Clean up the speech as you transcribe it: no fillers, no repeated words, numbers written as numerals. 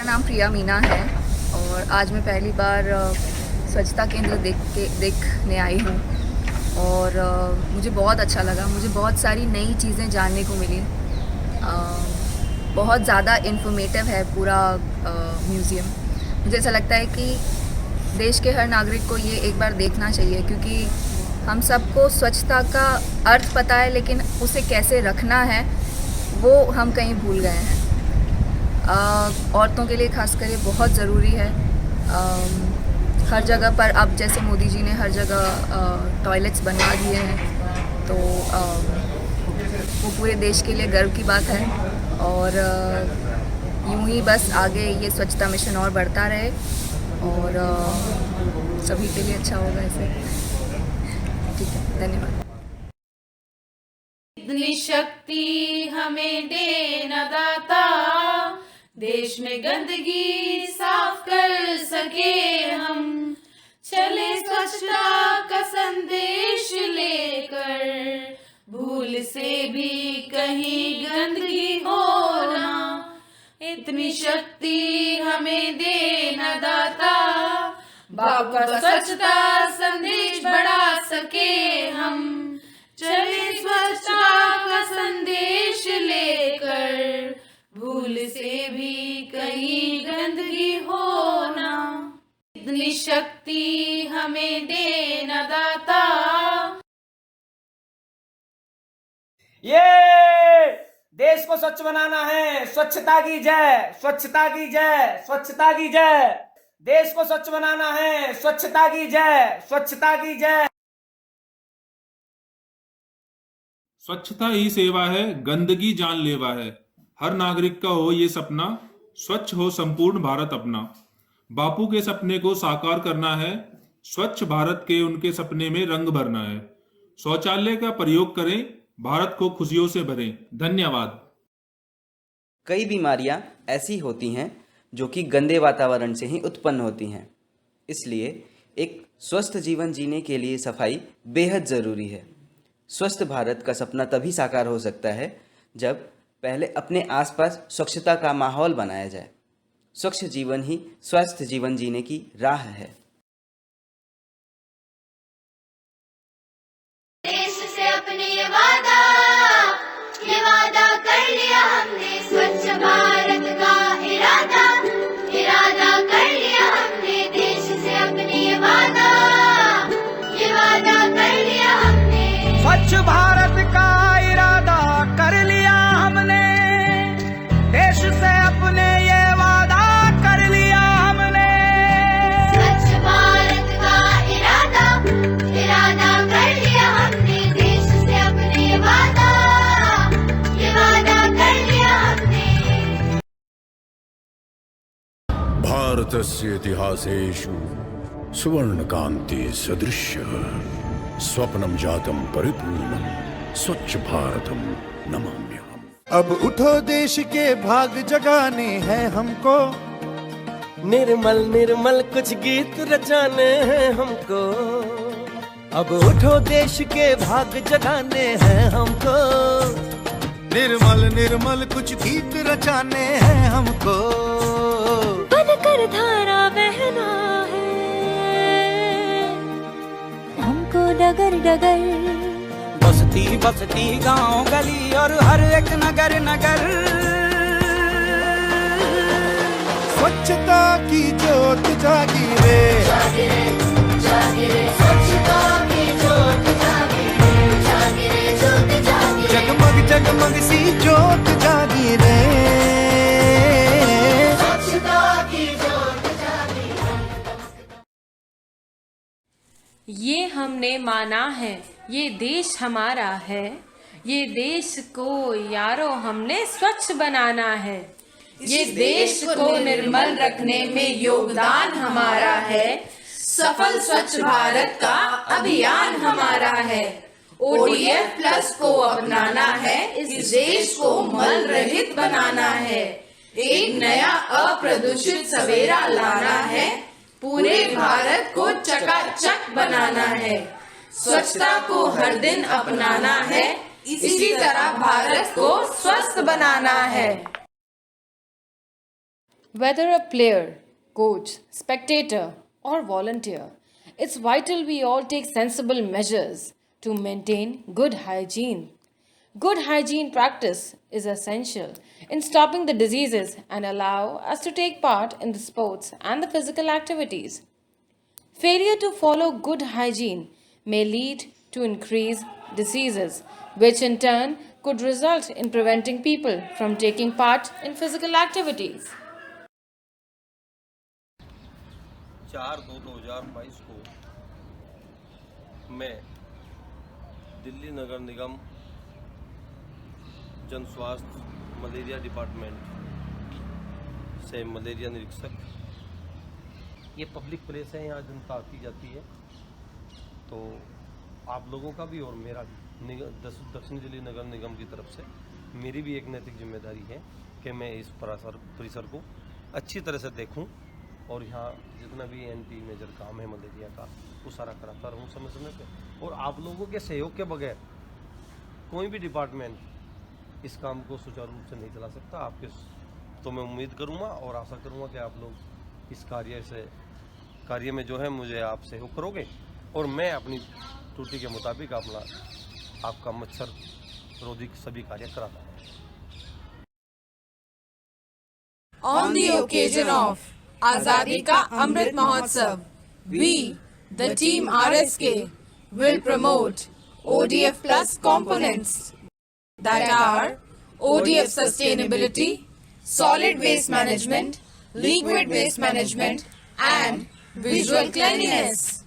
मेरा नाम प्रिया मीना है और आज मैं पहली बार स्वच्छता केंद्र देखने आई हूँ और मुझे बहुत अच्छा लगा। मुझे बहुत सारी नई चीज़ें जानने को मिली। बहुत ज़्यादा इन्फॉर्मेटिव है पूरा म्यूज़ियम। मुझे ऐसा लगता है कि देश के हर नागरिक को ये एक बार देखना चाहिए, क्योंकि हम सबको स्वच्छता का अर्थ पता है, लेकिन उसे कैसे रखना है वो हम कहीं भूल गए हैं। औरतों के लिए खासकर ये बहुत ज़रूरी है। हर जगह पर अब जैसे मोदी जी ने हर जगह टॉयलेट्स बनवा दिए हैं, तो वो पूरे देश के लिए गर्व की बात है। और यूं ही बस आगे ये स्वच्छता मिशन और बढ़ता रहे और सभी के लिए अच्छा होगा ऐसे। ठीक है, धन्यवाद। इतनी शक्ति हमें दे न दाता, देश में गंदगी साफ कर सके हम। चले स्वच्छता का संदेश लेकर, भूल से भी कहीं गंदगी हो ना। इतनी शक्ति हमें दे न दाता, बाबा का स्वच्छता संदेश बढ़ा सके हम। चले स्वच्छता का संदेश लेकर, भूल से भी कहीं गंदगी हो ना। इतनी शक्ति हमें दे न दाता। ये देश को स्वच्छ बनाना है, स्वच्छता की जय, स्वच्छता की जय, स्वच्छता की जय। देश को स्वच्छ बनाना है, स्वच्छता की जय, स्वच्छता की जय। स्वच्छता ही सेवा है, गंदगी जानलेवा है। हर नागरिक का हो ये सपना, स्वच्छ हो संपूर्ण भारत अपना। बापू के सपने को साकार करना है, स्वच्छ भारत के उनके सपने में रंग भरना है। शौचालय का प्रयोग करें, भारत को खुशियों से भरें। धन्यवाद। कई बीमारियां ऐसी होती हैं जो कि गंदे वातावरण से ही उत्पन्न होती हैं। इसलिए एक स्वस्थ जीवन जीने के लिए सफाई बेहद ज़रूरी है। स्वस्थ भारत का सपना तभी साकार हो सकता है जब पहले अपने आसपास स्वच्छता का माहौल बनाया जाए। स्वच्छ जीवन ही स्वस्थ जीवन जीने की राह है। देश से अपने ये वादा कर लिया हमने, स्वच्छ भारत का इरादा कर लिया हमने। देश से अपने ये वादा कर लिया हमने। स्वच्छ भारत का इरादा कर लिया हमने, देश से अपने ये वादा कर लिया हमने। स्वच्छ भारत का इरादा कर लिया हमने। देश से अपने ये वादा कर लिया हमने। भारतस्य इतिहासेषु सुवर्णकान्ति सदृश्यः स्वप्नं जातं परिपूर्णं स्वच्छ भारतं नमाम्यहम्। अब उठो देश के भाग जगाने हैं हमको, निर्मल निर्मल कुछ गीत रचाने हैं हमको। अब उठो देश के भाग जगाने हैं हमको, निर्मल निर्मल कुछ गीत रचाने हैं हमको। बनकर धारा बहना है हमको डगर डगर, बस्ती बस्ती गांव गली और हर एक नगर नगर। स्वच्छता की जोत जागी रे, स्वच्छता की जोत जागी रे, जोत जागी रे। जगमग जगमग सी जोत जागी रे, स्वच्छता की जोत जागी रे। ये हमने माना है, ये देश हमारा है। ये देश को यारो हमने स्वच्छ बनाना है। ये देश को निर्मल रखने में योगदान हमारा है। सफल स्वच्छ भारत का अभियान हमारा है। ODF प्लस को अपनाना है, इस देश को मल रहित बनाना है। एक नया अप्रदूषित सवेरा लाना है, पूरे भारत को चकाचक बनाना है। स्वच्छता को हर दिन अपनाना है, इसी तरह भारत को स्वस्थ बनाना है। Whether a player, coach, spectator, or volunteer, it's vital we all take sensible measures to maintain good hygiene. Good hygiene practice is essential in stopping the diseases and allow us to take part in the sports and the physical activities. Failure to follow good hygiene may lead to increased diseases, which in turn could result in preventing people from taking part in physical activities. 4/2/2022 को मैं दिल्ली नगर निगम जन स्वास्थ्य malaria department से malaria निरीक्षक, ये public place है, यहाँ जनता आती जाती है, तो आप लोगों का भी और मेरा भी दक्षिण दिल्ली नगर निगम की तरफ से मेरी भी एक नैतिक जिम्मेदारी है कि मैं इस परिसर को अच्छी तरह से देखूं और यहाँ जितना भी एंटी मेजर काम है मलेरिया का वो सारा कराता रहूँ समय समय पे। और आप लोगों के सहयोग के बगैर कोई भी डिपार्टमेंट इस काम को सुचारू रूप से नहीं चला सकता। आपके तो मैं उम्मीद करूँगा और आशा करूँगा कि आप लोग इस कार्य में जो है मुझे आप सहयोग करोगे और मैं अपनी त्रुटि के मुताबिक आपका मच्छर रोधी सभी कार्य कराता हूँ। On the occasion of Azadi Ka Amrit Mahotsav, we, the team RSK, will promote ODF Plus components that are ODF Sustainability, Solid Waste Management, Liquid Waste Management, and Visual Cleanliness.